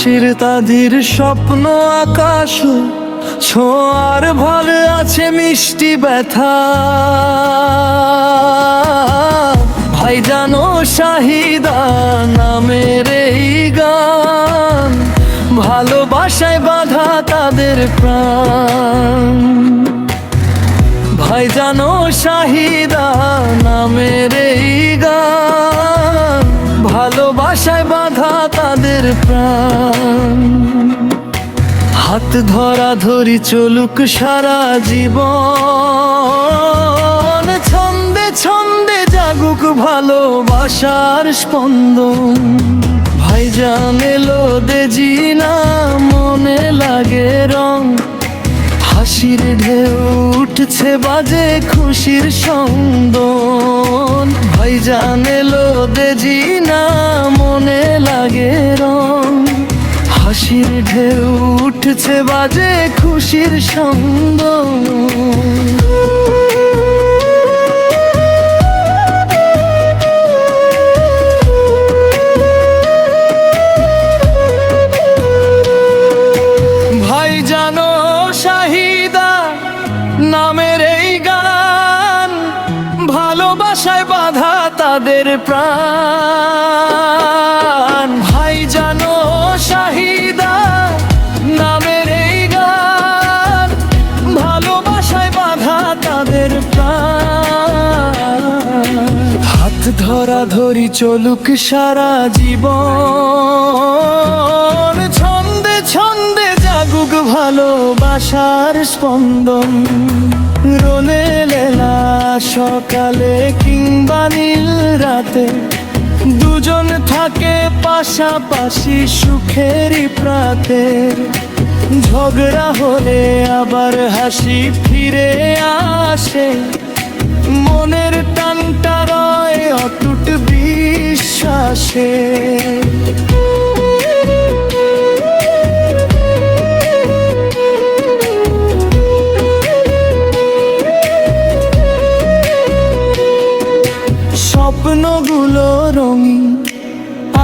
হাসির তাদের স্বপ্ন আকাশ ছোঁয়ার ভাবে আছে মিষ্টি ব্যথা। ভাইজান ও শাহিদা নামের এই গান, ভালোবাসায় বাঁধা তাদের প্রাণ। ভাইজান ও শাহিদা নামের এই গান, ভালোবাসায় বাঁধা তাদের প্রাণ। হাত ধরা ধরি চলুক সারা জীবন, ছন্দে ছন্দে জাগুক ভালোবাসার স্পন্দন। ভাইজান এলো দেজিনা মনে লাগে রং, হাসির ঢেউ উঠছে বাজে খুশির সংদন। ভাইজান এলো দেজিনা মনে লাগে রং, হাসির ঢেউ উঠছে বাজে খুশির সংদন। ভাইজান ও শাহিদা নামের এই গান, ভালোবাসায় বাঁধা তাদের প্রাণ। ভাইজান ও শাহিদা নামের এই গান, ভালোবাসায় বাঁধা তাদের প্রাণ। হাত ধরা ধরি চলুক সারা জীবন, ছন্দে ছন্দে জাগুক ভালোবাসার স্পন্দন। রোনে লেলা সকালে কিংবা নীল রাতে, দুজন থাকে পাশাপাশি সুখেরই প্রাতে। ঝগড়া হলে আবার হাসি ফিরে আসে, মনের টানটা রয় অটুট বিশ্বাসে। স্বপ্নগুলো রঙিন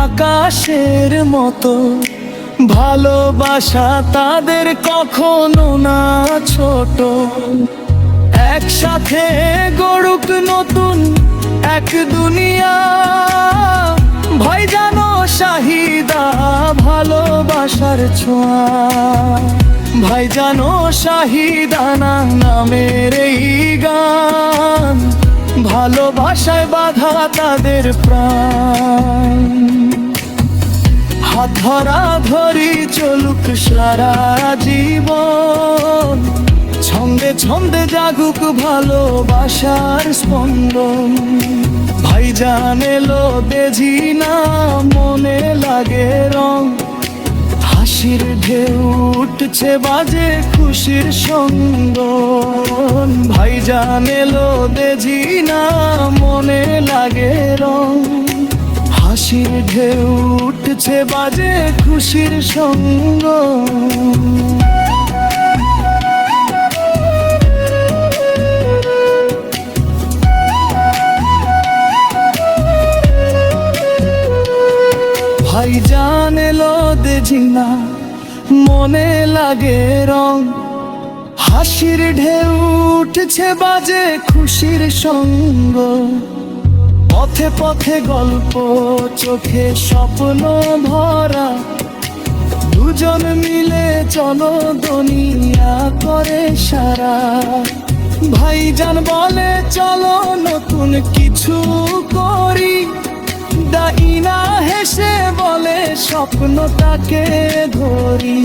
আকাশের মতো, ভালোবাসা তাদের কখনো না ছোট। একসাথে গড়ুক নতুন এক দুনিয়া, ভাইজান ও শাহিদা ভালোবাসার ছোঁয়া। ভাইজান ও শাহিদা নামের এই গান, ভালোবাসায় বাঁধা তাদের প্রাণ। হাত ধরা ধরি চলুক সারা জীবন, ছন্দে ছন্দে জাগুক ভালোবাসার স্পন্দন। ভাইজান এলো দেজিনা মনে লাগে রং, হাসির ঢেউ উঠছে বাজে খুশির সংদন। ভাইজান এলো দেজিনা মনে লাগে রং, হাসির ঢেউ উঠছে বাজে খুশির সংদন। ভাইজান এলো দেজিনা মনে লাগে রং, হাসির ঢেউ উঠছে বাজে খুশির সঙ্গ। পথে পথে গল্প চোখে স্বপ্ন ভরা, দুজন মিলে চলো দুনিয়া করে সারা। ভাইজান বলে চলো নতুন কিছু করি, দাইনা হেসে বলে স্বপ্নটাকে ধরি।